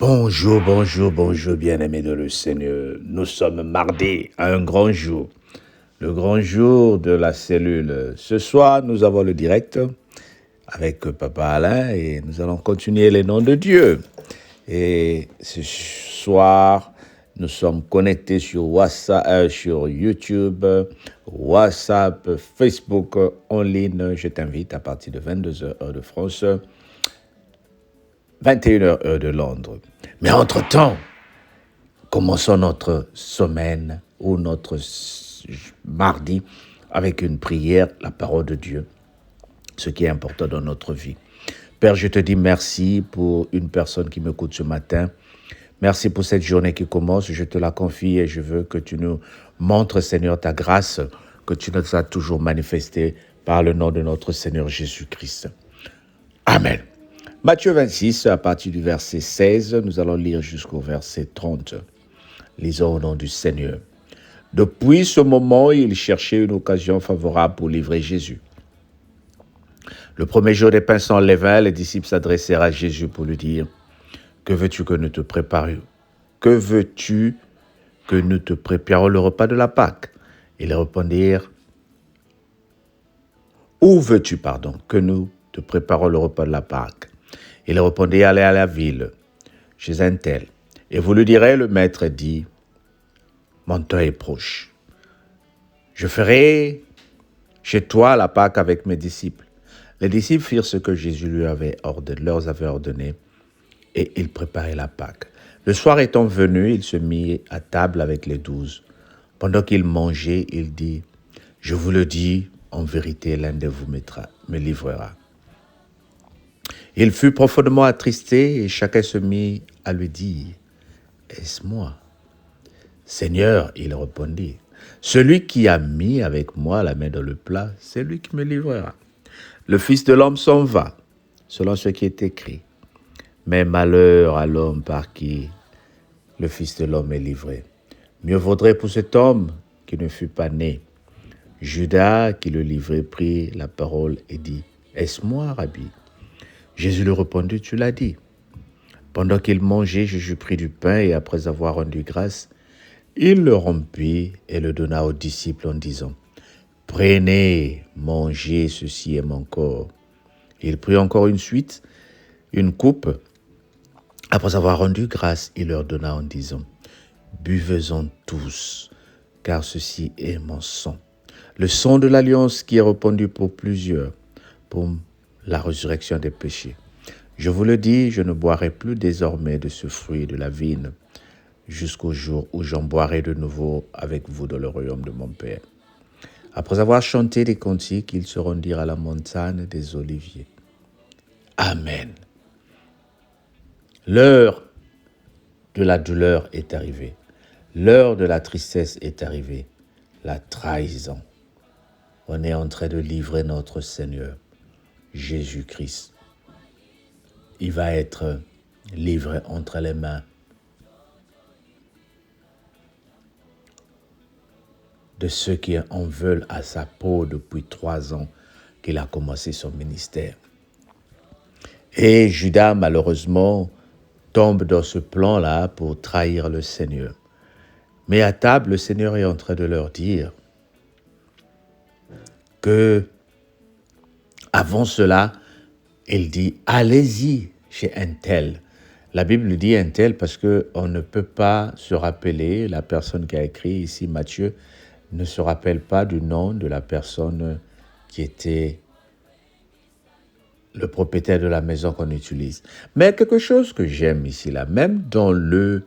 Bonjour, bonjour, bonjour, bien-aimés de le Seigneur. Nous sommes mardi, un grand jour, le grand jour de la cellule. Ce soir, nous avons le direct avec Papa Alain et nous allons continuer les noms de Dieu. Et ce soir, nous sommes connectés sur WhatsApp, sur YouTube, WhatsApp, Facebook en ligne. Je t'invite à partir de 22h heure de France, 21h heure de Londres. Mais entre-temps, commençons notre semaine ou notre mardi avec une prière, la parole de Dieu, ce qui est important dans notre vie. Père, je te dis merci pour une personne qui m'écoute ce matin. Merci pour cette journée qui commence. Je te la confie et je veux que tu nous montres, Seigneur, ta grâce, que tu nous as toujours manifestée par le nom de notre Seigneur Jésus-Christ. Amen. Matthieu 26, à partir du verset 16, nous allons lire jusqu'au verset 30. Lisons au nom du Seigneur. Depuis ce moment, il cherchait une occasion favorable pour livrer Jésus. Le premier jour des pains sans levain, les disciples s'adressèrent à Jésus pour lui dire « Que veux-tu que nous te préparions ? Que veux-tu que nous te préparions le repas de la Pâque ?» Ils répondirent « Où veux-tu, que nous te préparions le repas de la Pâque ?» Il répondit, allez à la ville, chez un tel. Et vous lui direz, le maître dit, mon temps est proche. Je ferai chez toi la Pâque avec mes disciples. Les disciples firent ce que Jésus leur avait ordonné et ils préparaient la Pâque. Le soir étant venu, il se mit à table avec les 12. Pendant qu'il mangeait, il dit, je vous le dis, en vérité, l'un de vous me livrera. Il fut profondément attristé et chacun se mit à lui dire, « Est-ce moi ?» Seigneur, il répondit, « Celui qui a mis avec moi la main dans le plat, c'est lui qui me livrera. Le Fils de l'homme s'en va, selon ce qui est écrit. Mais malheur à l'homme par qui le Fils de l'homme est livré. Mieux vaudrait pour cet homme qui ne fût pas né. » Judas, qui le livrait, prit la parole et dit, « Est-ce moi, Rabbi ?» Jésus lui répondit, tu l'as dit. Pendant qu'il mangeait, Jésus prit du pain et après avoir rendu grâce, il le rompit et le donna aux disciples en disant, prenez, mangez, ceci est mon corps. Il prit encore une coupe. Après avoir rendu grâce, il leur donna en disant, buvez-en tous, car ceci est mon sang. Le sang de l'alliance qui est répandu pour plusieurs, pour la résurrection des péchés. Je vous le dis, je ne boirai plus désormais de ce fruit de la vigne jusqu'au jour où j'en boirai de nouveau avec vous dans le royaume de mon Père. Après avoir chanté des cantiques, ils se rendirent à la montagne des Oliviers. Amen. L'heure de la douleur est arrivée. L'heure de la tristesse est arrivée. La trahison. On est en train de livrer notre Seigneur. Jésus-Christ. Il va être livré entre les mains de ceux qui en veulent à sa peau depuis 3 ans qu'il a commencé son ministère. Et Judas, malheureusement, tombe dans ce plan-là pour trahir le Seigneur. Mais à table, le Seigneur est en train de leur dire que avant cela, il dit, allez-y chez un tel. La Bible dit un tel parce qu'on ne peut pas se rappeler, la personne qui a écrit ici, Matthieu, ne se rappelle pas du nom de la personne qui était le propriétaire de la maison qu'on utilise. Mais quelque chose que j'aime ici, là, même dans le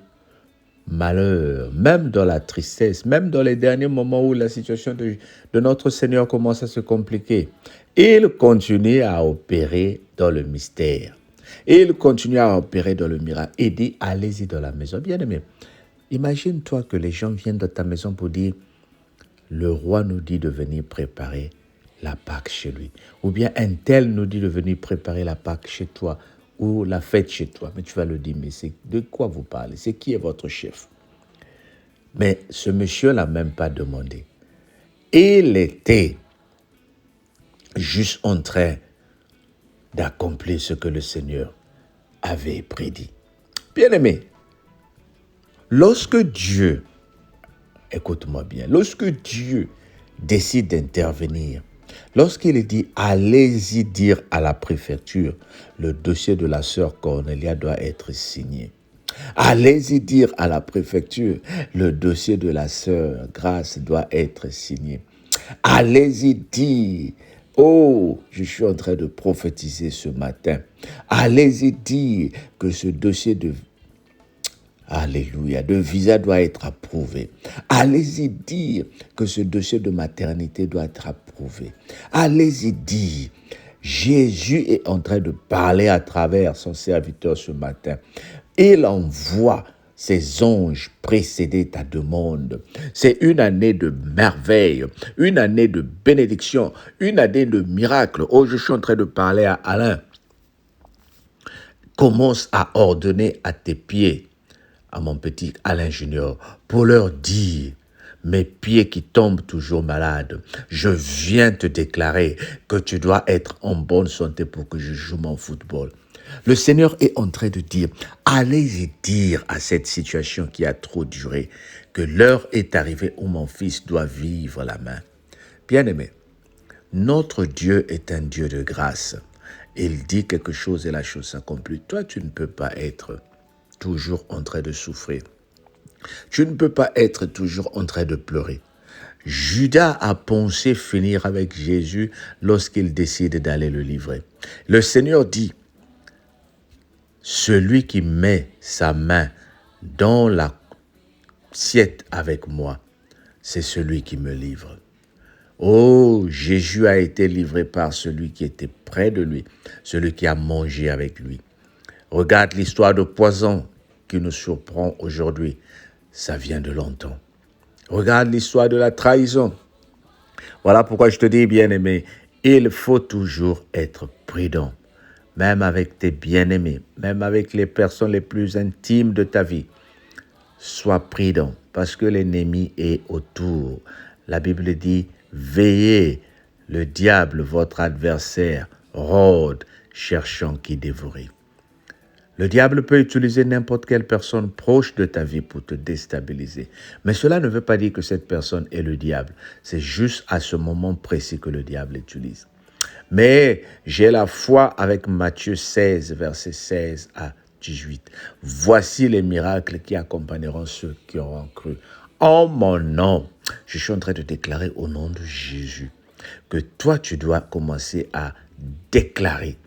malheur, même dans la tristesse, même dans les derniers moments où la situation de notre Seigneur commence à se compliquer, il continue à opérer dans le mystère. Il continue à opérer dans le miracle. Il dit, allez-y dans la maison. Bien-aimé, imagine-toi que les gens viennent dans ta maison pour dire, le roi nous dit de venir préparer la Pâque chez lui. Ou bien un tel nous dit de venir préparer la Pâque chez toi ou la fête chez toi. Mais tu vas le dire, mais c'est de quoi vous parlez? C'est qui est votre chef? Mais ce monsieur n'a même pas demandé. Il était juste en train d'accomplir ce que le Seigneur avait prédit. Bien-aimé, lorsque Dieu, écoute-moi bien, lorsque Dieu décide d'intervenir, lorsqu'il dit « allez-y dire à la préfecture, le dossier de la sœur Cornelia doit être signé ». Allez-y dire à la préfecture, le dossier de la sœur Grâce doit être signé. Allez-y dire, oh, je suis en train de prophétiser ce matin. Allez-y dire que ce dossier de visa doit être approuvé. Allez-y dire que ce dossier de maternité doit être approuvé. Allez-y dire, Jésus est en train de parler à travers son serviteur ce matin. Il envoie ses anges précéder ta demande. C'est une année de merveille, une année de bénédiction, une année de miracle. Oh, je suis en train de parler à Alain. Commence à ordonner à tes pieds, à mon petit Alain Junior, pour leur dire, mes pieds qui tombent toujours malades, je viens te déclarer que tu dois être en bonne santé pour que je joue mon football. Le Seigneur est en train de dire, allez-y dire à cette situation qui a trop duré, que l'heure est arrivée où mon fils doit vivre la main. Bien-aimé, notre Dieu est un Dieu de grâce. Il dit quelque chose et la chose s'accomplit. Toi, tu ne peux pas être toujours en train de souffrir. Tu ne peux pas être toujours en train de pleurer. Judas a pensé finir avec Jésus lorsqu'il décide d'aller le livrer. Le Seigneur dit, celui qui met sa main dans l'assiette avec moi, c'est celui qui me livre. Oh, Jésus a été livré par celui qui était près de lui, celui qui a mangé avec lui. Regarde l'histoire de poison qui nous surprend aujourd'hui. Ça vient de longtemps. Regarde l'histoire de la trahison. Voilà pourquoi je te dis, bien-aimé, il faut toujours être prudent. Même avec tes bien-aimés, même avec les personnes les plus intimes de ta vie. Sois prudent parce que l'ennemi est autour. La Bible dit, veillez, le diable, votre adversaire, rôde, cherchant qui dévorer. Le diable peut utiliser n'importe quelle personne proche de ta vie pour te déstabiliser. Mais cela ne veut pas dire que cette personne est le diable. C'est juste à ce moment précis que le diable utilise. Mais j'ai la foi avec Matthieu 16, versets 16 à 18. Voici les miracles qui accompagneront ceux qui auront cru. En mon nom, je suis en train de déclarer au nom de Jésus que toi, tu dois commencer à déclarer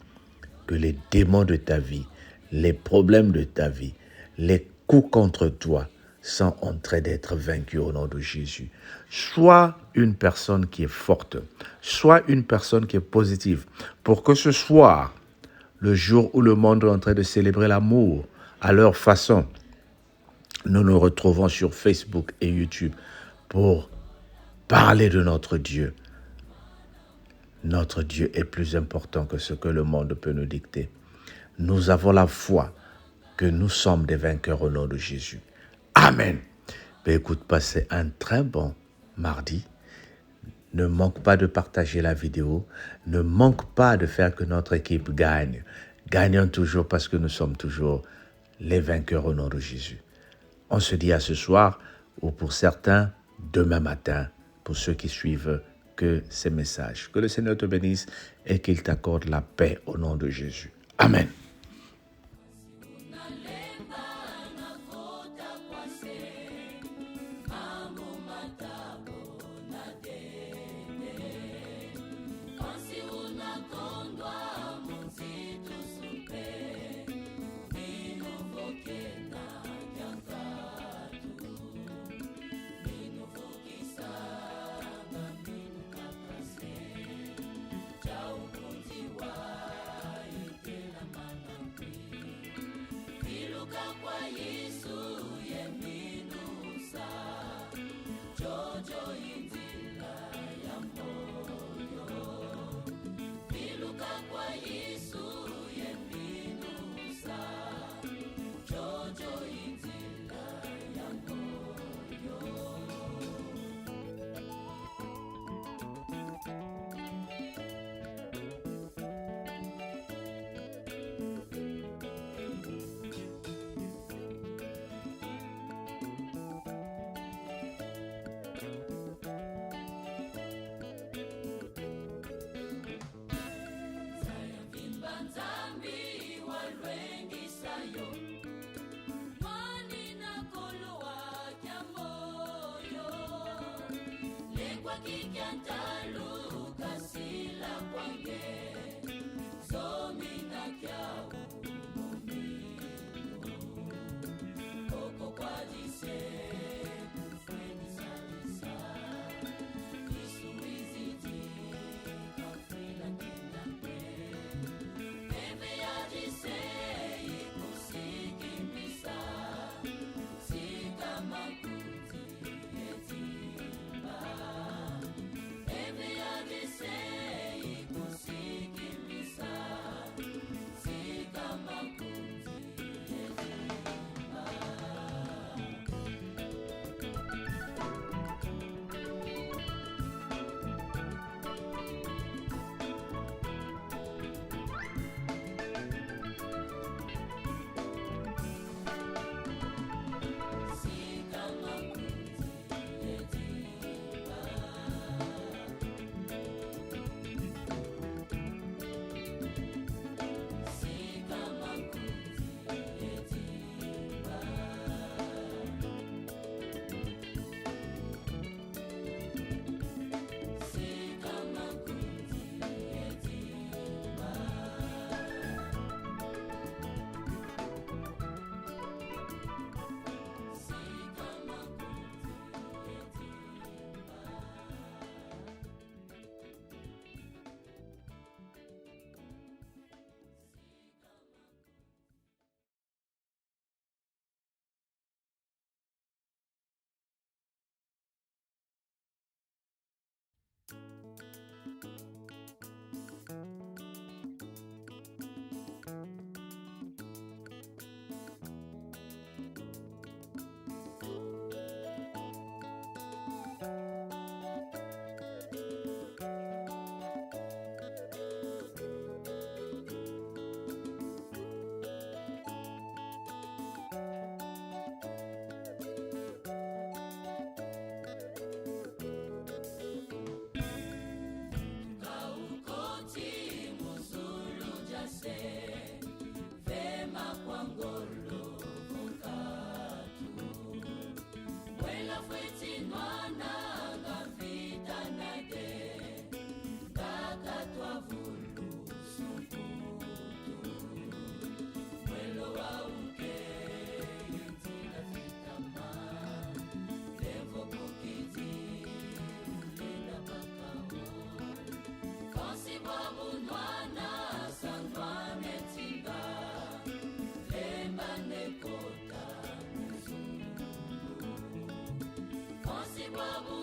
que les démons de ta vie, les problèmes de ta vie, les coups contre toi sont en train d'être vaincus au nom de Jésus. Sois une personne qui est forte, sois une personne qui est positive, pour que ce soir, le jour où le monde est en train de célébrer l'amour à leur façon, nous nous retrouvons sur Facebook et YouTube pour parler de notre Dieu. Notre Dieu est plus important que ce que le monde peut nous dicter. Nous avons la foi que nous sommes des vainqueurs au nom de Jésus. Amen. Ben écoute, passez un très bon mardi. Ne manque pas de partager la vidéo. Ne manque pas de faire que notre équipe gagne. Gagnons toujours parce que nous sommes toujours les vainqueurs au nom de Jésus. On se dit à ce soir ou pour certains, demain matin, pour ceux qui suivent que ces messages. Que le Seigneur te bénisse et qu'il t'accorde la paix au nom de Jésus. Amen. kikiantalu kasila kwange zomina kyau momino koko kwa dise kufweni salisa isuiziti kafila kinakwe eve ya dise ikusikimisa sikamakuti etimba eve ya dise ikusikimisa sikamakuti etimba. Vema kwa ngolo vokatu Mwela fweti nwana ngavita nade Kakatwa vulu sumputu Mwelo wa uke yentila fitama Levo kukiti ulila bakao Kansi babu nwana sangwane tinga Lemba nekota muzungu Kansi babu